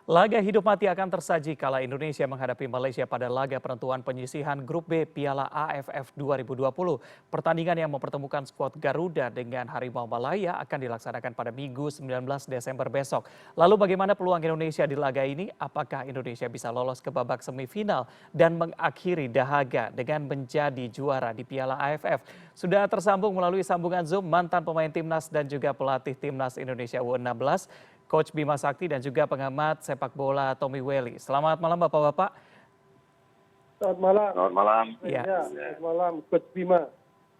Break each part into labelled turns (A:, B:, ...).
A: Laga hidup mati akan tersaji kala Indonesia menghadapi Malaysia pada laga penentuan penyisihan Grup B Piala AFF 2020. Pertandingan yang mempertemukan skuad Garuda dengan Harimau Malaya akan dilaksanakan pada Minggu 19 Desember besok. Lalu bagaimana peluang Indonesia di laga ini? Apakah Indonesia bisa lolos ke babak semifinal dan mengakhiri dahaga dengan menjadi juara di Piala AFF? Sudah tersambung melalui sambungan Zoom mantan pemain timnas dan juga pelatih timnas Indonesia U16. Coach Bima Sakti dan juga pengamat sepak bola Tommy Welly. Selamat malam Bapak-Bapak.
B: Selamat malam.
C: Selamat malam.
A: Ya.
B: Selamat malam, Coach Bima.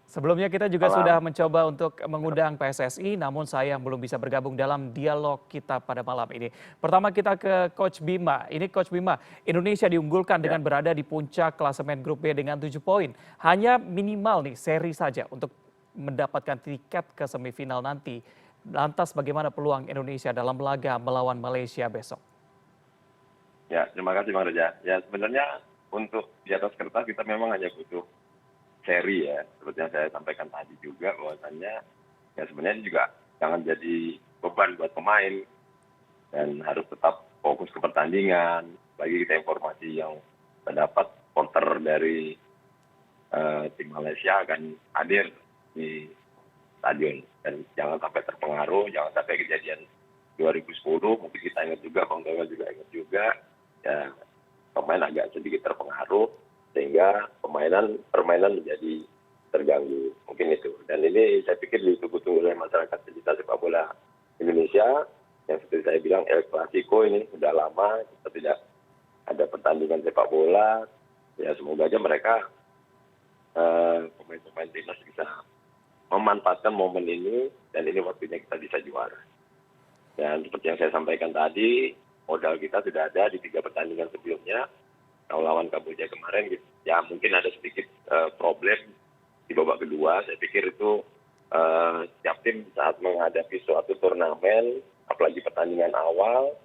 A: Sebelumnya kita juga sudah mencoba untuk mengundang PSSI, namun sayang belum bisa bergabung dalam dialog kita pada malam ini. Pertama kita ke Coach Bima. Ini Coach Bima, Indonesia diunggulkan dengan berada di puncak klasemen Grup B dengan 7 poin. Hanya minimal nih seri saja untuk mendapatkan tiket ke semifinal nanti. Lantas bagaimana peluang Indonesia dalam laga melawan Malaysia besok?
C: Ya, terima kasih Bang Reza. Ya, sebenarnya untuk di atas kertas kita memang hanya butuh seri ya. Seperti yang saya sampaikan tadi juga bahwasannya ya sebenarnya juga jangan jadi beban buat pemain dan harus tetap fokus ke pertandingan. Bagi kita informasi yang terdapat supporter dari tim Malaysia akan hadir di stadion dan jangan sampai terpengaruh, jangan sampai kejadian 2010 mungkin kita ingat juga, Bang Toel juga ingat juga, ya pemain agak sedikit terpengaruh sehingga permainan menjadi terganggu, mungkin itu. Dan ini saya pikir ditunggu-tunggu oleh masyarakat pecinta sepak bola Indonesia yang seperti saya bilang El Clasico ini sudah lama kita tidak ada pertandingan sepak bola, ya semoga aja mereka pemain-pemain timnas bisa memanfaatkan momen ini dan ini waktunya kita bisa juara. Dan seperti yang saya sampaikan tadi, modal kita sudah ada di 3 pertandingan sebelumnya. Kalau lawan Kamboja kemarin, ya mungkin ada sedikit problem di babak kedua. Saya pikir itu setiap tim saat menghadapi suatu turnamen, apalagi pertandingan awal,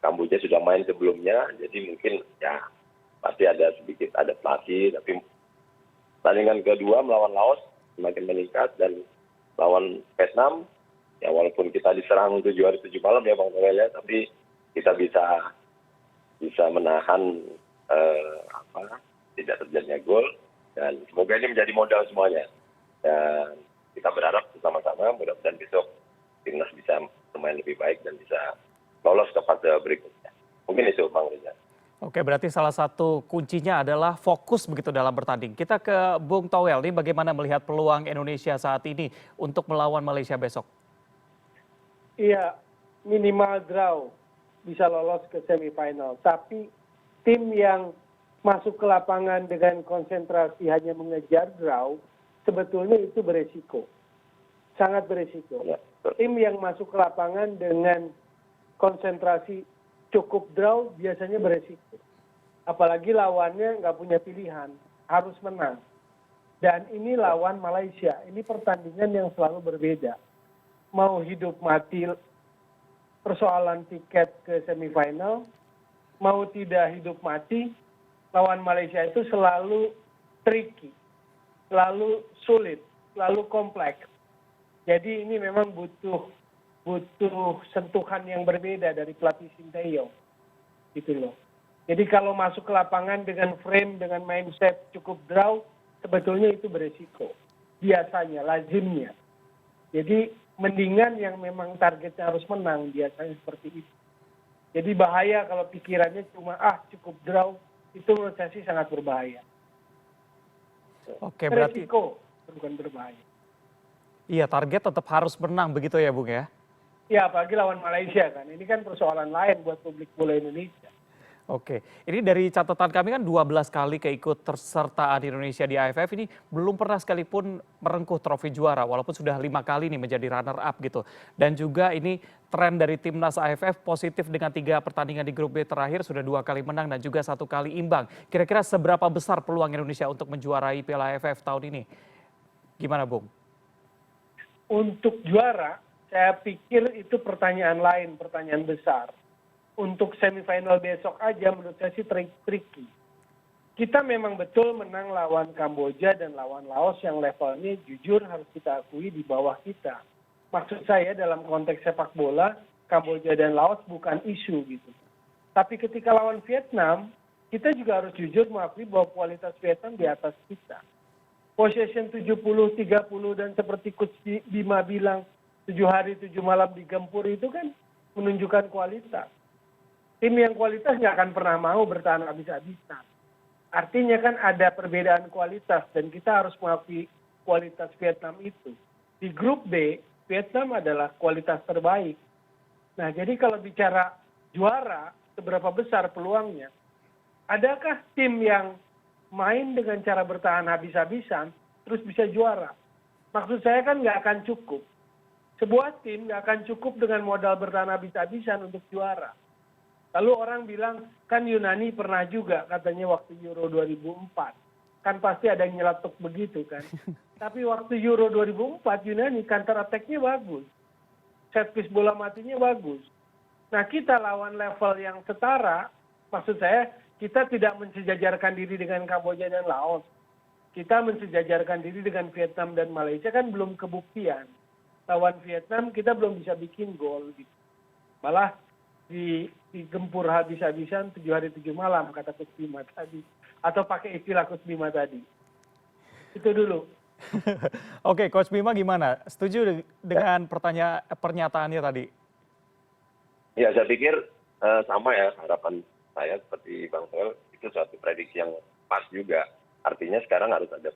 C: Kamboja sudah main sebelumnya, jadi mungkin ya pasti ada sedikit adaptasi. Tapi pertandingan kedua melawan Laos semakin meningkat dan lawan Vietnam ya walaupun kita diserang 7 hari 7 malam ya Bang Toel ya, tapi kita bisa menahan tidak terjadinya gol dan semoga ini menjadi modal semuanya dan kita berharap bersama-sama mudah-mudahan besok timnas bisa bermain lebih baik dan bisa lolos ke fase berikutnya. Mungkin itu Bang Reza.
A: Oke, berarti salah satu kuncinya adalah fokus begitu dalam bertanding. Kita ke Bung Toel, ini bagaimana melihat peluang Indonesia saat ini untuk melawan Malaysia besok?
B: Iya, minimal draw bisa lolos ke semifinal. Tapi tim yang masuk ke lapangan dengan konsentrasi hanya mengejar draw, sebetulnya itu beresiko. Sangat beresiko.
C: Ya,
B: tim yang masuk ke lapangan dengan konsentrasi cukup draw biasanya beresiko. Apalagi lawannya nggak punya pilihan, harus menang. Dan ini lawan Malaysia, ini pertandingan yang selalu berbeda. Mau hidup mati persoalan tiket ke semifinal, mau tidak hidup mati, lawan Malaysia itu selalu tricky, selalu sulit, selalu kompleks. Jadi ini memang butuh sentuhan yang berbeda dari pelatih Sinteyong, gitu loh. Jadi kalau masuk ke lapangan dengan frame, dengan mindset cukup draw, sebetulnya itu beresiko. Biasanya, lazimnya. Jadi mendingan yang memang targetnya harus menang, biasanya seperti itu. Jadi bahaya kalau pikirannya cuma cukup draw, itu menurut saya sih sangat berbahaya.
A: Oke, berarti
B: Resiko, bukan berbahaya.
A: iya target tetap harus menang begitu ya Bung ya?
B: Ya, apalagi lawan Malaysia kan. Ini kan persoalan lain buat publik bola Indonesia.
A: Oke, ini dari catatan kami kan 12 kali keikutsertaan Indonesia di AFF ini belum pernah sekalipun merengkuh trofi juara walaupun sudah 5 kali nih menjadi runner up gitu. Dan juga ini tren dari timnas AFF positif dengan 3 pertandingan di grup B terakhir sudah 2 kali menang dan juga 1 kali imbang. Kira-kira seberapa besar peluang Indonesia untuk menjuarai Piala AFF tahun ini? Gimana Bung?
B: Untuk juara, saya pikir itu pertanyaan lain, pertanyaan besar. Untuk semifinal besok aja menurut saya sih tricky. Kita memang betul menang lawan Kamboja dan lawan Laos yang levelnya jujur harus kita akui di bawah kita. Maksud saya dalam konteks sepak bola, Kamboja dan Laos bukan isu gitu. Tapi ketika lawan Vietnam, kita juga harus jujur mengakui bahwa kualitas Vietnam di atas kita. Possession 70-30 dan seperti Coach Bima bilang 7 hari 7 malam digempur itu kan menunjukkan kualitas. Tim yang kualitas nggak akan pernah mau bertahan habis-habisan. Artinya kan ada perbedaan kualitas dan kita harus mengakui kualitas Vietnam itu. Di grup B, Vietnam adalah kualitas terbaik. Nah, jadi kalau bicara juara, seberapa besar peluangnya? Adakah tim yang main dengan cara bertahan habis-habisan, terus bisa juara? Maksud saya kan nggak akan cukup. Sebuah tim nggak akan cukup dengan modal bertahan habis-habisan untuk juara. Lalu orang bilang, kan Yunani pernah juga katanya waktu Euro 2004. Kan pasti ada yang nyeletuk begitu kan. Tapi waktu Euro 2004 Yunani counter attack-nya bagus. Set piece bola matinya bagus. Nah kita lawan level yang setara, maksud saya kita tidak mensejajarkan diri dengan Kamboja dan Laos. Kita mensejajarkan diri dengan Vietnam dan Malaysia kan belum kebuktian. Lawan Vietnam kita belum bisa bikin gol. Gitu. Malah digempur habis-habisan 7 hari 7 malam kata Coach Bima tadi. Atau pakai istilah Coach Bima tadi. Itu dulu.
A: Oke, Coach Bima gimana? Setuju dengan pernyataannya tadi?
C: Ya, saya pikir sama ya harapan saya seperti Bang Toel, itu suatu prediksi yang pas juga. Artinya sekarang harus ada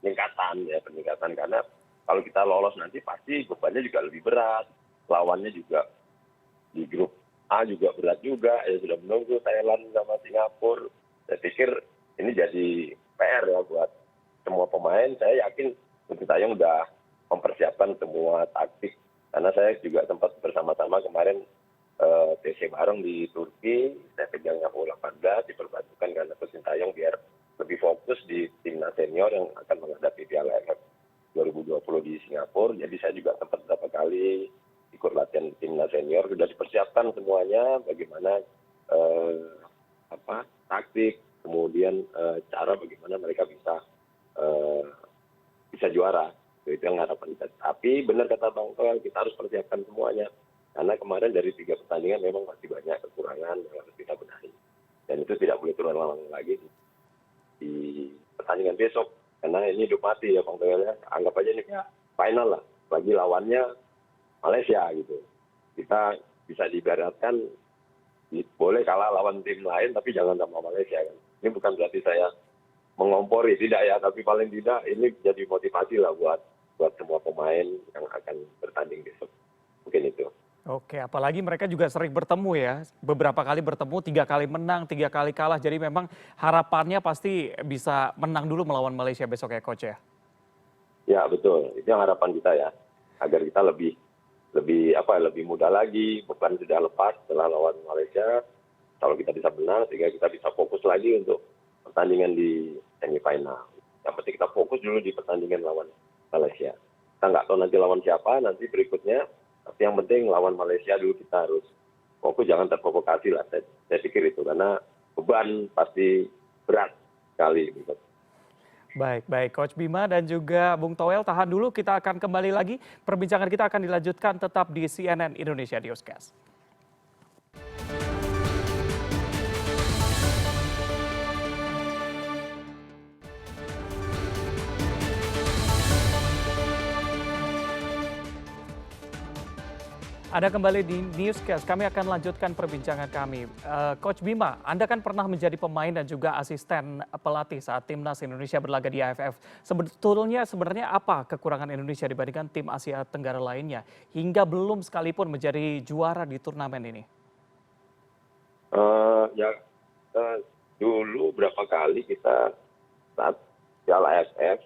C: peningkatan karena kalau kita lolos nanti pasti bebannya juga lebih berat, lawannya juga di grup A juga berat juga, ya sudah menunggu Thailand sama Singapura. Saya pikir ini jadi PR ya buat semua pemain. Saya yakin Sintayong udah mempersiapkan semua taktik. Karena saya juga sempat bersama-sama kemarin TC bareng di Turki, saya pegangnya U18, diperbantukan karena Sintayong biar lebih fokus di timnas senior yang akan menghadapi Piala AFF 2020 di Singapura. Jadi saya juga sempat beberapa kali ikut latihan timnas senior, sudah dipersiapkan semuanya, bagaimana taktik, kemudian cara bagaimana mereka bisa juara. Itu yang harapan kita. Tapi benar kata Bang Toel, kita harus persiapkan semuanya. Karena kemarin dari 3 pertandingan memang masih banyak kekurangan yang harus kita benahi. Dan itu tidak boleh terulang lagi di pertandingan besok. Karena ini hidup mati ya Bang Toel ya. Anggap aja ini final lah. Bagi lawannya Malaysia gitu. Kita bisa diibaratkan boleh kalah lawan tim lain tapi jangan sama Malaysia kan. Ini bukan berarti saya mengompori, tidak ya, tapi paling tidak ini jadi motivasi lah buat semua pemain yang akan bertanding besok. Mungkin itu.
A: Oke, apalagi mereka juga sering bertemu ya. Beberapa kali bertemu, 3 kali menang, 3 kali kalah. Jadi memang harapannya pasti bisa menang dulu melawan Malaysia besok ya Coach ya?
C: Ya betul, itu yang harapan kita ya. Agar kita lebih mudah lagi, beban sudah lepas setelah lawan Malaysia. Kalau kita bisa menang, sehingga kita bisa fokus lagi untuk pertandingan di semifinal. Yang penting kita fokus dulu di pertandingan lawan Malaysia. Kita nggak tahu nanti lawan siapa, nanti berikutnya. Tapi yang penting lawan Malaysia dulu kita harus fokus, jangan terprovokasi lah. Saya pikir itu, karena beban pasti berat sekali.
A: Baik, Coach Bima dan juga Bung Toel, tahan dulu, kita akan kembali lagi. Perbincangan kita akan dilanjutkan tetap di CNN Indonesia Newscast. Anda kembali di Newscast, kami akan lanjutkan perbincangan kami. Coach Bima, Anda kan pernah menjadi pemain dan juga asisten pelatih saat timnas Indonesia berlaga di AFF. Sebenarnya apa kekurangan Indonesia dibandingkan tim Asia Tenggara lainnya hingga belum sekalipun menjadi juara di turnamen ini?
C: Dulu berapa kali kita saat Piala AFF,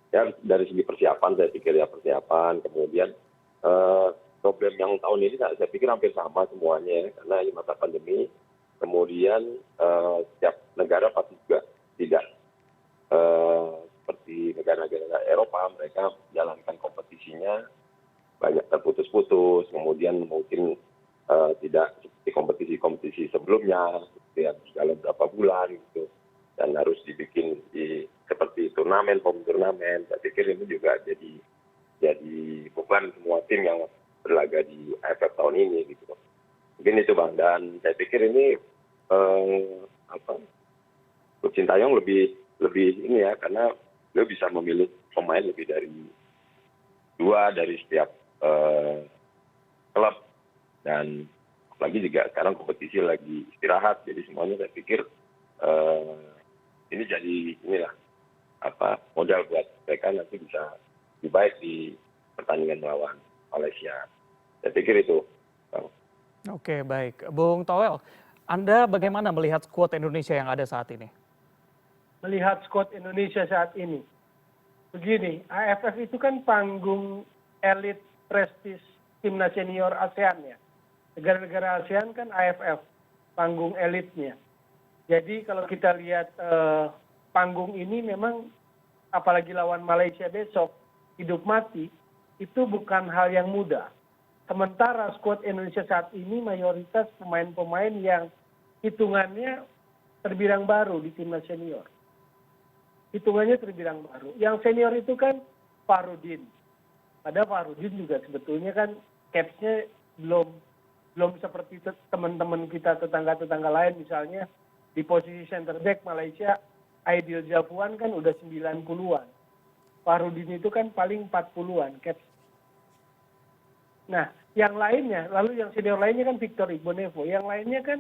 C: ya dari segi persiapan saya pikir ya persiapan, kemudian problem yang tahun ini saya pikir hampir sama semuanya ya, karena ini masa pandemi. Kemudian setiap negara pasti juga tidak seperti negara-negara Eropa, mereka menjalankan kompetisinya banyak terputus-putus, kemudian mungkin tidak seperti kompetisi-kompetisi sebelumnya, ya dalam beberapa bulan gitu, dan harus dibikin seperti turnamen, turnamen. Saya pikir ini juga jadi beban semua tim yang berlaga di AFF tahun ini gitu. mungkin itu Bang. Dan saya pikir ini apa, Coach Sintayong lebih ini ya, karena beliau bisa memilih pemain lebih dari 2 dari setiap klub, dan apalagi juga sekarang kompetisi lagi istirahat, jadi semuanya saya pikir ini jadi inilah modal buat mereka nanti bisa lebih baik di pertandingan melawan Malaysia. Saya pikir itu, Bang.
A: Oke, baik. Bung Toel, Anda bagaimana melihat skuad Indonesia yang ada saat ini?
B: Melihat skuad Indonesia saat ini, begini, AFF itu kan panggung elit prestis timnas senior ASEAN ya. Negara-negara ASEAN kan AFF, panggung elitnya. Jadi kalau kita lihat panggung ini memang apalagi lawan Malaysia besok, hidup mati, itu bukan hal yang mudah. Sementara skuad Indonesia saat ini mayoritas pemain-pemain yang hitungannya terbilang baru di timnas senior. Hitungannya terbilang baru. Yang senior itu kan Farudin. Padahal Farudin juga sebetulnya kan caps-nya belum seperti teman-teman kita tetangga-tetangga lain, misalnya di posisi center back Malaysia Aidil Jafuan kan udah 90-an. Farudin itu kan paling 40-an caps. Nah, yang lainnya, lalu yang senior lainnya kan Victor Igbonevo. Yang lainnya kan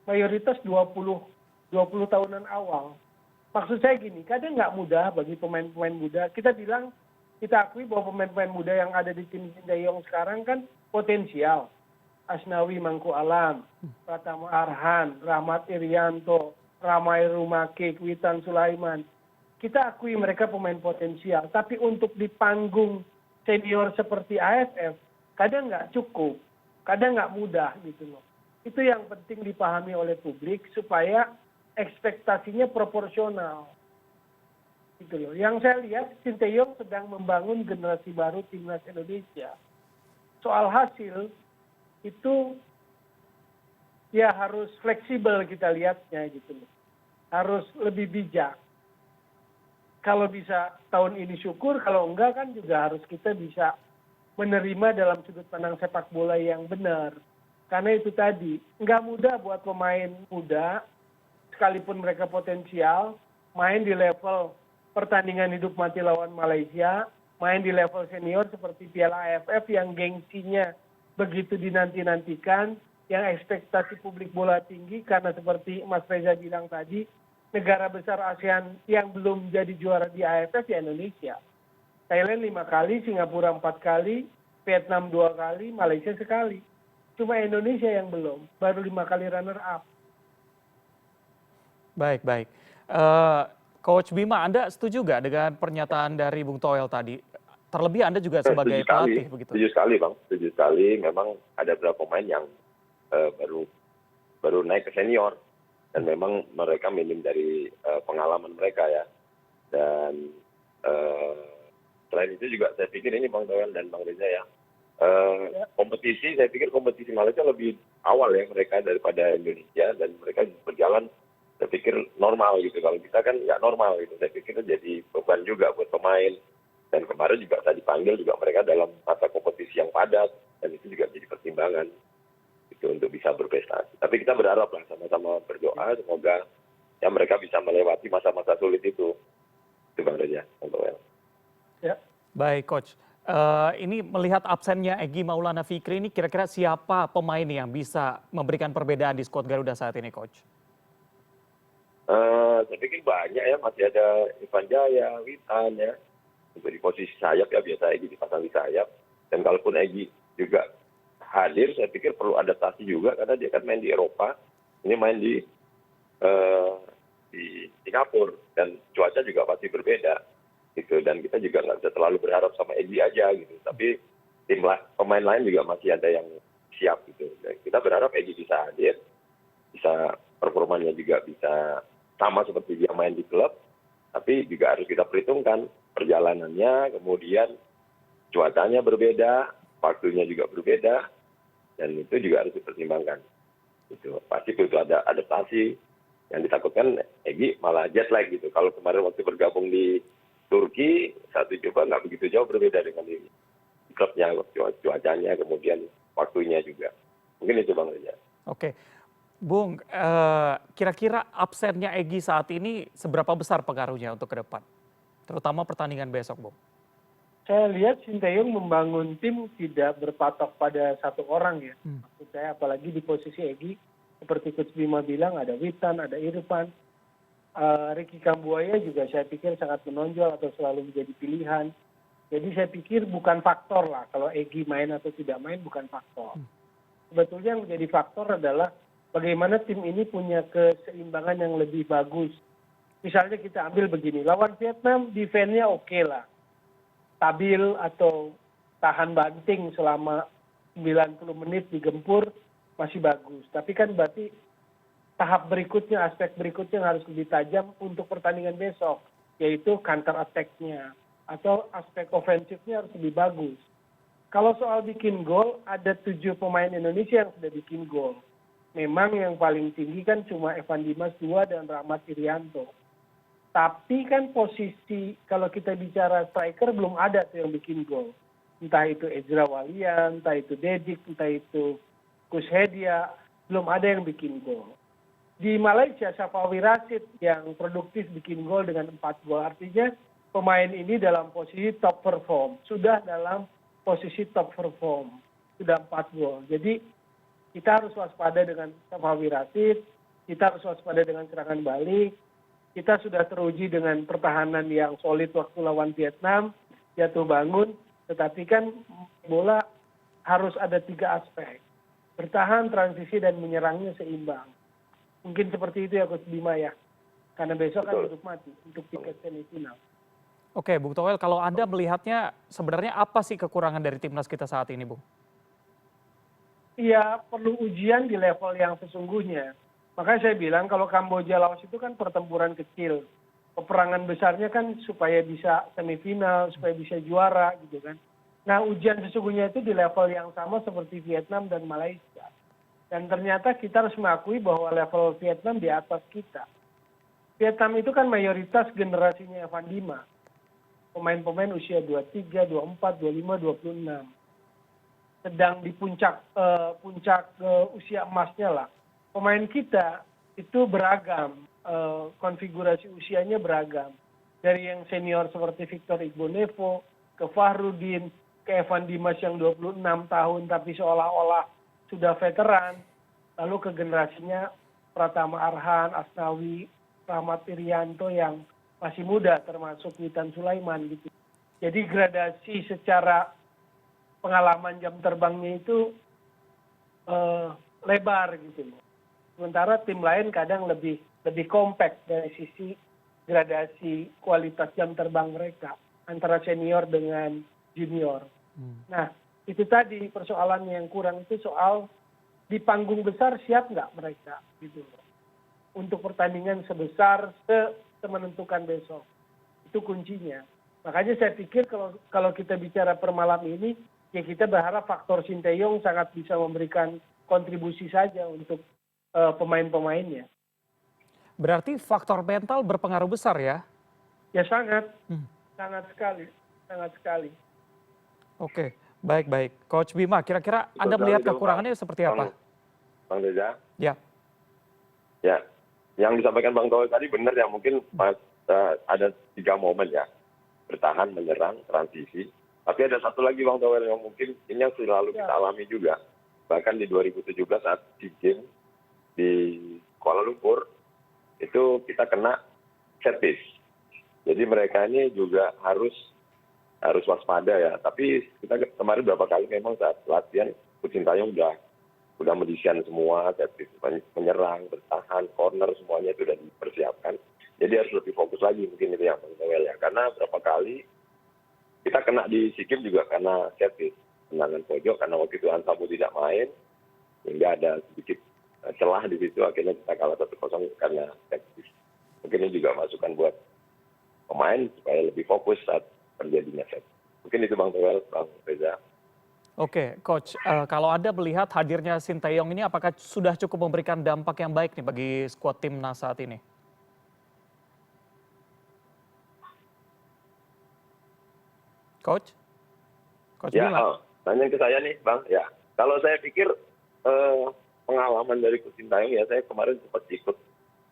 B: mayoritas 20 tahunan awal. Maksud saya gini, kadang nggak mudah bagi pemain-pemain muda. Kita akui bahwa pemain-pemain muda yang ada di tim Sintayong sekarang kan potensial. Asnawi Mangku Alam, Pratama Arhan, Rahmat Irianto, Ramai Rumake, Witan Sulaiman. Kita akui mereka pemain potensial. Tapi untuk di panggung senior seperti AFF, kadang nggak cukup, kadang nggak mudah gitu loh. Itu yang penting dipahami oleh publik supaya ekspektasinya proporsional. Gitu loh. Yang saya lihat Sintayong sedang membangun generasi baru timnas Indonesia. Soal hasil itu ya harus fleksibel kita lihatnya gitu loh. Harus lebih bijak. Kalau bisa tahun ini syukur, kalau enggak kan juga harus kita bisa menerima dalam sudut pandang sepak bola yang benar. Karena itu tadi, nggak mudah buat pemain muda, sekalipun mereka potensial, main di level pertandingan hidup mati lawan Malaysia, main di level senior seperti Piala AFF yang gengsinya begitu dinanti-nantikan, yang ekspektasi publik bola tinggi, karena seperti Mas Reza bilang tadi, negara besar ASEAN yang belum jadi juara di AFF ya Indonesia. Thailand 5 kali, Singapura 4 kali, Vietnam 2 kali, Malaysia sekali. Cuma Indonesia yang belum, baru 5 kali runner up.
A: Baik, baik. Coach Bima, Anda setuju nggak dengan pernyataan dari Bung Toel tadi? Terlebih Anda juga sebagai pelatih begitu.
C: Setuju sekali, Bang. Setuju sekali. Memang ada beberapa pemain yang baru naik ke senior, dan memang mereka minim dari pengalaman mereka ya. Dan selain itu juga saya pikir ini Bang Toel dan Bang Reza ya, kompetisi, saya pikir kompetisi Malaysia lebih awal ya mereka daripada Indonesia, dan mereka berjalan saya pikir normal gitu. Kalau kita kan nggak normal gitu. Saya pikir itu jadi beban juga buat pemain. Dan kemarin juga saya dipanggil juga mereka dalam masa kompetisi yang padat, dan itu juga jadi pertimbangan itu untuk bisa berprestasi. Tapi kita berharap lah, sama-sama berdoa semoga ya mereka bisa melewati masa-masa sulit itu. Itu Bang Reza, Bang Toel.
B: Ya.
A: Baik, Coach. Ini melihat absennya Egy Maulana Fikri, ini kira-kira siapa pemain yang bisa memberikan perbedaan di skuad Garuda saat ini, Coach?
C: Saya pikir banyak ya, masih ada Ivan Jaya, Witan ya. Untuk di posisi sayap ya, biasa Egy dipasang di sayap. Dan kalaupun Egy juga hadir, saya pikir perlu adaptasi juga, karena dia kan main di Eropa, ini main di Singapura, dan cuaca juga pasti berbeda gitu. Dan kita juga nggak bisa terlalu berharap sama Egy aja gitu, tapi pemain lain juga masih ada yang siap gitu. Dan kita berharap Egy bisa hadir, bisa performanya juga bisa sama seperti dia main di klub, tapi juga harus kita perhitungkan perjalanannya, kemudian cuacanya berbeda, waktunya juga berbeda, dan itu juga harus dipertimbangkan. Itu pasti butuh ada adaptasi. Yang ditakutkan Egy malah jet lag gitu. Kalau kemarin waktu bergabung di Turki, satu coba nggak begitu jauh berbeda dengan di klubnya, cuacanya, kemudian waktunya juga. Mungkin itu Bang Reza.
A: Oke, Bung, kira-kira absennya Egy saat ini seberapa besar pengaruhnya untuk ke depan? Terutama pertandingan besok, Bung.
B: Saya lihat Sinteyong membangun tim tidak berpatok pada satu orang ya. Maksud saya apalagi di posisi Egy, seperti Coach Bima bilang ada Witan, ada Irfan, Ricky Kambuaya juga saya pikir sangat menonjol atau selalu menjadi pilihan. Jadi saya pikir bukan faktor lah kalau Egy main atau tidak main bukan faktor. Sebetulnya yang menjadi faktor adalah bagaimana tim ini punya keseimbangan yang lebih bagus. Misalnya kita ambil begini, lawan Vietnam defense-nya oke lah. Stabil atau tahan banting selama 90 menit digempur masih bagus. Tapi kan berarti tahap berikutnya, aspek berikutnya yang harus lebih tajam untuk pertandingan besok, yaitu counter attack-nya atau aspek ofensifnya harus lebih bagus. Kalau soal bikin gol, ada 7 pemain Indonesia yang sudah bikin gol. Memang yang paling tinggi kan cuma Evan Dimas 2 dan Rahmat Irianto. Tapi kan posisi kalau kita bicara striker belum ada tuh yang bikin gol. Entah itu Ezra Walian, entah itu Dedik, entah itu Kus Hedia, belum ada yang bikin gol. Di Malaysia, Safawi Rashid yang produktif bikin gol dengan 4 gol. Artinya pemain ini dalam posisi top perform. Sudah dalam posisi top perform. Sudah 4 gol. Jadi kita harus waspada dengan Safawi Rashid, kita harus waspada dengan serangan balik. Kita sudah teruji dengan pertahanan yang solid waktu lawan Vietnam, jatuh bangun. Tetapi kan bola harus ada 3 aspek. Bertahan, transisi, dan menyerangnya seimbang. Mungkin seperti itu ya Coach Bima ya. Karena besok kan hidup mati untuk tiket semifinal.
A: Oke, Bung Toel, kalau Anda melihatnya sebenarnya apa sih kekurangan dari timnas kita saat ini, Bung?
B: Iya, perlu ujian di level yang sesungguhnya. Makanya saya bilang kalau Kamboja Laos itu kan pertempuran kecil. Peperangan besarnya kan supaya bisa semifinal, supaya bisa juara gitu kan. Nah ujian sesungguhnya itu di level yang sama seperti Vietnam dan Malaysia. Dan ternyata kita harus mengakui bahwa level Vietnam di atas kita. Vietnam itu kan mayoritas generasinya Evan Dimas. Pemain-pemain usia 23, 24, 25, 26. Sedang di puncak usia emasnya lah. Pemain kita itu beragam, konfigurasi usianya beragam. Dari yang senior seperti Victor Igbonevo, ke Fahrudin, ke Evan Dimas yang 26 tahun tapi seolah-olah sudah veteran. Lalu ke generasinya Pratama Arhan, Asnawi, Rahmat Irianto yang masih muda termasuk Witan Sulaiman gitu. Jadi gradasi secara pengalaman jam terbangnya itu lebar gitu. Sementara tim lain kadang lebih kompak dari sisi gradasi kualitas jam terbang mereka antara senior dengan junior. Nah itu tadi persoalannya yang kurang itu soal di panggung besar siap nggak mereka gitu untuk pertandingan sebesar semenentukan besok. Itu kuncinya. Makanya saya pikir kalau kita bicara per malam ini ya kita berharap faktor Sinteyong sangat bisa memberikan kontribusi saja untuk pemain-pemainnya.
A: Berarti faktor mental berpengaruh besar ya?
B: Ya sangat sekali.
A: Oke, baik. Coach Bima, kira-kira Anda melihat kekurangannya seperti apa?
C: Bang Reza?
A: Ya.
C: Ya, yang disampaikan Bang Toel tadi benar ya, mungkin ada 3 momen ya. Bertahan, menyerang, transisi. Tapi ada satu lagi Bang Toel yang mungkin ini yang selalu kita alami juga. Bahkan di 2017 saat SEA Games di Kuala Lumpur, itu kita kena set piece. Jadi mereka ini juga harus waspada ya. Tapi kita kemarin berapa kali memang saat latihan, Coach Sintayong udah mendesain semua set piece, menyerang, bertahan, corner semuanya itu sudah dipersiapkan. Jadi harus lebih fokus lagi mungkin itu yang Bang Toel ya. Karena berapa kali kita kena di SEA Games juga karena set piece, tendangan pojok karena waktu itu Ansamu tidak main, sehingga ada sedikit celah di situ akhirnya kita kalah 1-0 karena set piece. Mungkin ini juga masukan buat pemain supaya lebih fokus saat terjadinya set. Mungkin itu Bang Toel, Bang Reza.
A: Oke, Coach, kalau Anda melihat hadirnya Sinteyong ini apakah sudah cukup memberikan dampak yang baik nih bagi skuad timnas saat ini? Coach
C: Ya,
A: Bima?
C: tanya ke saya nih Bang. Ya, kalau saya pikir pengalaman dari Coach Sintayong ya, saya kemarin sempat ikut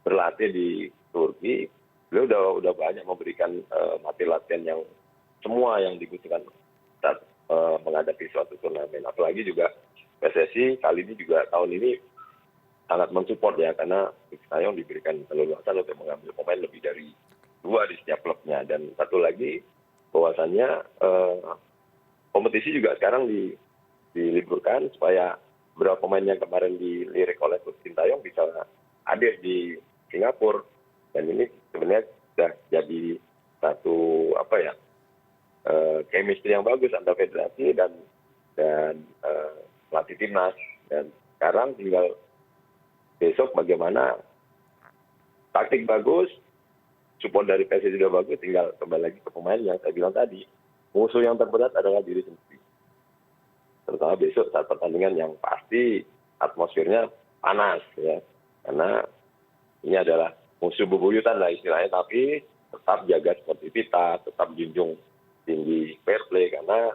C: berlatih di Turki. Beliau udah banyak memberikan materi latihan yang semua yang dibutuhkan saat menghadapi suatu turnamen. Apalagi juga PSSI kali ini juga tahun ini sangat mensupport ya, karena Coach Sintayong diberikan keleluasan untuk mengambil pemain lebih dari 2 di setiap klubnya. Dan satu lagi bahwasannya kompetisi juga sekarang diliburkan supaya beberapa pemain yang kemarin dilirik oleh Coach Sintayong bisa hadir di Singapura. Dan ini sebenarnya sudah jadi satu chemistry yang bagus antara federasi dan pelatih timnas. Dan sekarang tinggal besok bagaimana taktik bagus, support dari PSSI sudah bagus, tinggal kembali lagi ke pemain yang saya bilang tadi. Musuh yang terberat adalah diri sendiri. Terutama besok saat pertandingan yang pasti atmosfernya panas ya. Karena ini adalah musuh bebuyutan lah istilahnya, tapi tetap jaga sportivitas, tetap junjung tinggi fair play, karena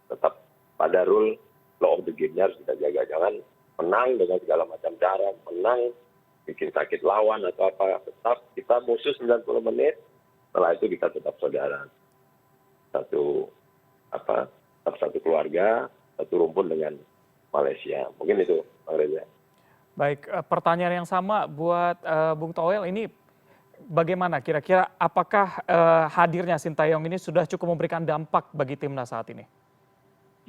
C: tetap pada rule law of the game-nya harus kita jaga. Jangan menang dengan segala macam cara, menang bikin sakit lawan atau apa. Tetap kita musuh 90 menit, setelah itu kita tetap saudara. Tetap satu keluarga, satu rumpun dengan Malaysia. Mungkin itu, Bang Reza.
A: Baik, pertanyaan yang sama buat Bung Toel ini, bagaimana kira-kira apakah hadirnya Sintayong ini sudah cukup memberikan dampak bagi timnas saat ini?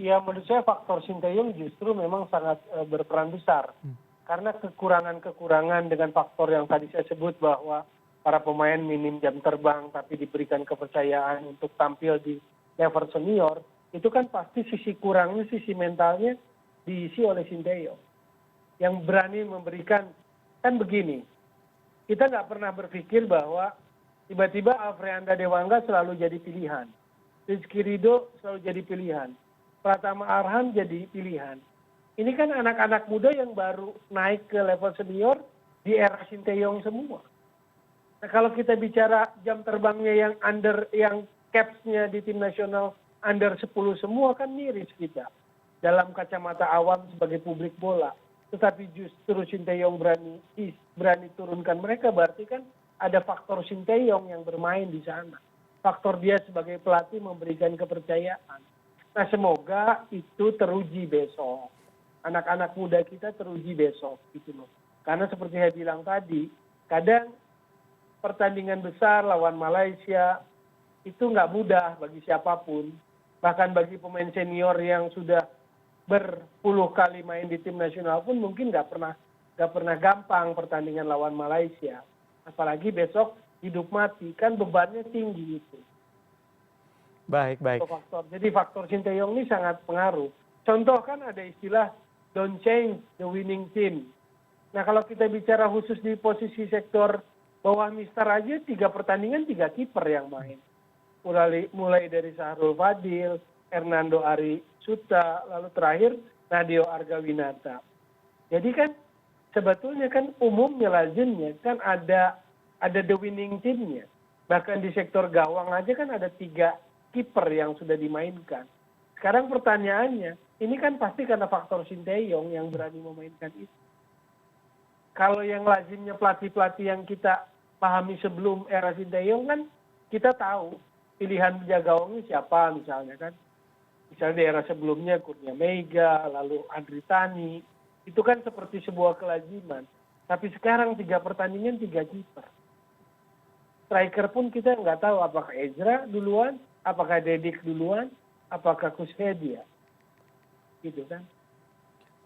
B: Ya, menurut saya faktor Sintayong justru memang sangat berperan besar. Karena kekurangan-kekurangan dengan faktor yang tadi saya sebut, bahwa para pemain minim jam terbang tapi diberikan kepercayaan untuk tampil di level senior, itu kan pasti sisi kurangnya, sisi mentalnya diisi oleh Sintayong. Yang berani memberikan, kan begini, kita nggak pernah berpikir bahwa tiba-tiba Alfreanda Dewangga selalu jadi pilihan, Rizky Ridho selalu jadi pilihan, Pratama Arhan jadi pilihan. Ini kan anak-anak muda yang baru naik ke level senior di era Sintayong semua. Nah, kalau kita bicara jam terbangnya yang caps-nya di tim nasional under 10 semua, kan miris kita dalam kacamata awam sebagai publik bola. Tetapi justru Sintayong berani turunkan mereka, berarti kan ada faktor Sintayong yang bermain di sana. Faktor dia sebagai pelatih memberikan kepercayaan. Nah, semoga itu teruji besok. Anak-anak muda kita teruji besok gitu loh. Karena seperti saya bilang tadi, kadang pertandingan besar lawan Malaysia itu nggak mudah bagi siapapun. Bahkan bagi pemain senior yang sudah berpuluh kali main di tim nasional pun mungkin nggak pernah gampang pertandingan lawan Malaysia. Apalagi besok hidup mati, kan bebannya tinggi itu.
A: Baik.
B: Jadi faktor Sintayong ini sangat pengaruh. Contoh kan ada istilah don't change the winning team. Nah, kalau kita bicara khusus di posisi sektor bawah Mister aja, 3 pertandingan 3 kiper yang main. Mulai dari Sahrul Fadil, Hernando Ari Suta, lalu terakhir Nadeo Argawinata. Jadi kan sebetulnya kan umumnya lazimnya kan ada the winning team-nya. Bahkan di sektor gawang aja kan ada 3 kiper yang sudah dimainkan. Sekarang pertanyaannya, ini kan pasti karena faktor Sintayong yang berani memainkan itu. Kalau yang lazimnya pelatih-pelatih yang kita pahami sebelum era Sintayong kan kita tahu pilihan penjaga gawangnya siapa misalnya kan. Misalnya di era sebelumnya Kurnia Meiga, lalu Andri Tani, itu kan seperti sebuah kelaziman. Tapi sekarang 3 pertandingan 3 kiper. Striker pun kita nggak tahu apakah Ezra duluan, apakah Dedik duluan, apakah Kushedia. Gitu kan.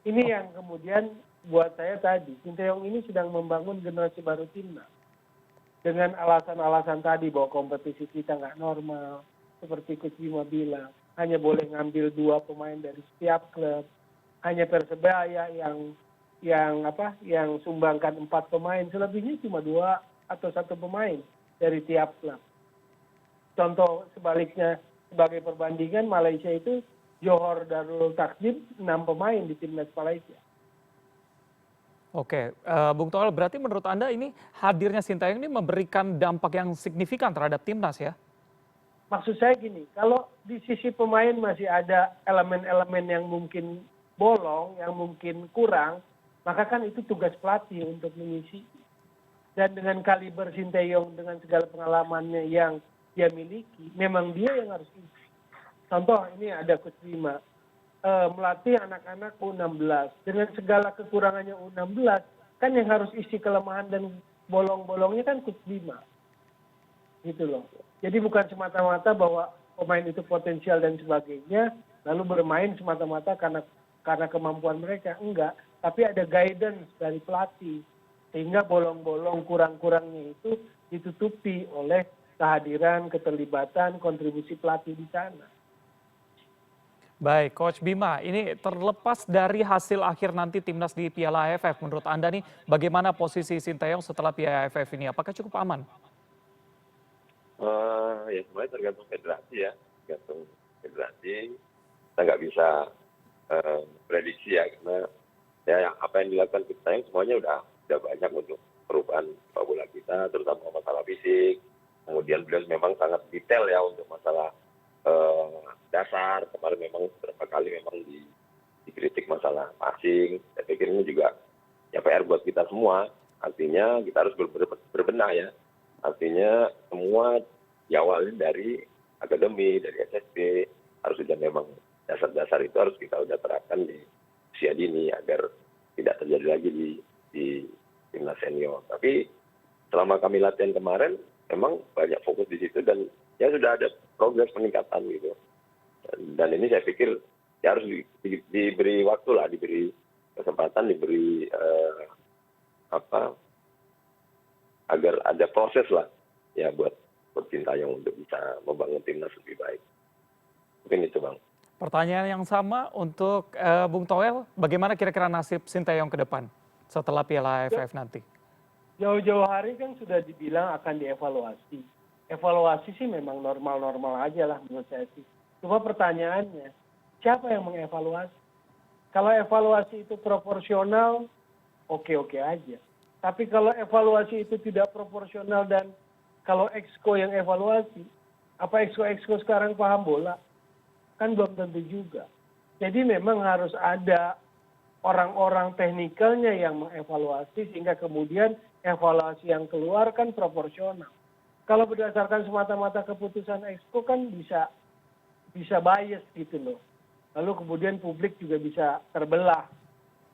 B: Ini yang kemudian buat saya tadi, Sintayong ini sedang membangun generasi baru timnas. Dengan alasan-alasan tadi bahwa kompetisi kita nggak normal, seperti Coach Bima bilang, hanya boleh ngambil 2 pemain dari setiap klub, hanya Persebaya yang sumbangkan 4 pemain, selebihnya cuma 2 atau 1 pemain dari tiap klub. Contoh sebaliknya, sebagai perbandingan, Malaysia itu Johor Darul Takjib 6 pemain di timnas Malaysia.
A: Oke, Bung Toel, berarti menurut Anda ini hadirnya Sintayong ini memberikan dampak yang signifikan terhadap timnas ya?
B: Maksud saya gini, kalau di sisi pemain masih ada elemen-elemen yang mungkin bolong, yang mungkin kurang, maka kan itu tugas pelatih untuk mengisi. Dan dengan kaliber Sinteyong, dengan segala pengalamannya yang dia miliki, memang dia yang harus isi. Contoh, ini ada Coach Bima, melatih anak-anak U16. Dengan segala kekurangannya U16, kan yang harus isi kelemahan dan bolong-bolongnya kan Coach Bima. Gitu loh. Jadi bukan semata-mata bahwa pemain itu potensial dan sebagainya, lalu bermain semata-mata karena kemampuan mereka. Enggak, tapi ada guidance dari pelatih. Sehingga bolong-bolong kurang-kurangnya itu ditutupi oleh kehadiran, keterlibatan, kontribusi pelatih di sana.
A: Baik, Coach Bima, ini terlepas dari hasil akhir nanti timnas di Piala AFF, menurut Anda nih bagaimana posisi Sinteyong setelah Piala AFF ini? Apakah cukup aman?
C: Ya semuanya tergantung federasi ya, tergantung federasi. Kita nggak bisa prediksi ya, karena ya apa yang dilakukan Sinteyong semuanya udah banyak untuk perubahan sepak bola kita, terutama masalah fisik. Kemudian beliau memang sangat detail ya untuk masalah dasar. Kemarin memang beberapa kali memang dikritik masalah passing. Saya pikir ini juga ya PR buat kita semua. Artinya kita harus berbenah ya. Artinya semua diawali dari akademi, dari SSB. Harus sudah memang dasar-dasar itu harus kita udah terapkan di usia dini agar tidak terjadi lagi di timnas senior. Tapi selama kami latihan kemarin memang banyak fokus di situ dan ya sudah ada progres peningkatan gitu. Dan ini saya pikir ya harus diberi waktu lah, diberi kesempatan, diberi agar ada proses lah ya buat Sinteyong untuk bisa membangun timnas lebih baik. Mungkin itu Bang.
A: Pertanyaan yang sama untuk Bung Toel, bagaimana kira-kira nasib Sinteyong ke depan setelah Piala AFF nanti?
B: Jauh-jauh hari kan sudah dibilang akan dievaluasi. Evaluasi sih memang normal-normal aja lah menurut saya sih. Cuma pertanyaannya, siapa yang mengevaluasi? Kalau evaluasi itu proporsional, oke-oke aja. Tapi kalau evaluasi itu tidak proporsional dan kalau exco yang evaluasi, apa exco sekarang paham bola? Kan belum tentu juga. Jadi memang harus ada orang-orang teknikalnya yang mengevaluasi sehingga kemudian evaluasi yang keluar kan proporsional. Kalau berdasarkan semata-mata keputusan exco kan bisa bias gitu loh. Lalu kemudian publik juga bisa terbelah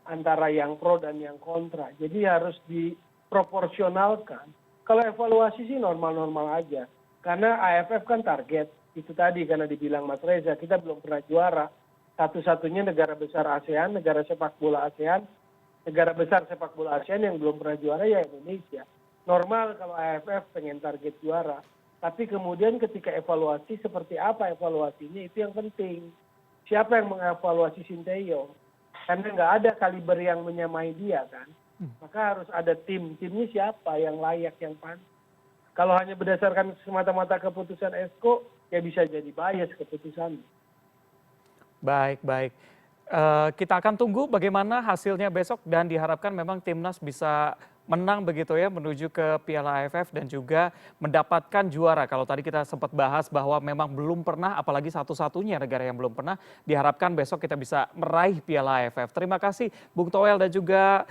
B: antara yang pro dan yang kontra. Jadi harus diproporsionalkan. Kalau evaluasi sih normal-normal aja. Karena AFF kan target. Itu tadi karena dibilang Mas Reza, kita belum pernah juara. Satu-satunya negara besar ASEAN, negara sepak bola ASEAN, negara besar sepak bola ASEAN yang belum pernah juara ya Indonesia. Normal kalau AFF pengen target juara. Tapi kemudian ketika evaluasi seperti apa evaluasinya itu yang penting. Siapa yang mengevaluasi Sinteyong? Karena nggak ada kaliber yang menyamai dia kan. Maka harus ada timnya siapa yang layak, yang pantas. Kalau hanya berdasarkan semata-mata keputusan exco, ya bisa jadi bias keputusannya.
A: Baik. Kita akan tunggu bagaimana hasilnya besok dan diharapkan memang timnas bisa menang begitu ya menuju ke Piala AFF dan juga mendapatkan juara. Kalau tadi kita sempat bahas bahwa memang belum pernah, apalagi satu-satunya negara yang belum pernah, diharapkan besok kita bisa meraih Piala AFF. Terima kasih Bung Toel dan juga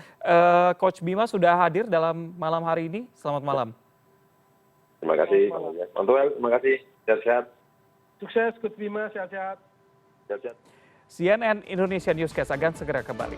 A: Coach Bima sudah hadir dalam malam hari ini. Selamat malam.
C: Terima kasih. Bung Toel, terima kasih. Sehat-sehat.
B: Sukses Coach Bima, sehat-sehat.
A: CNN Indonesia Newscast akan segera kembali.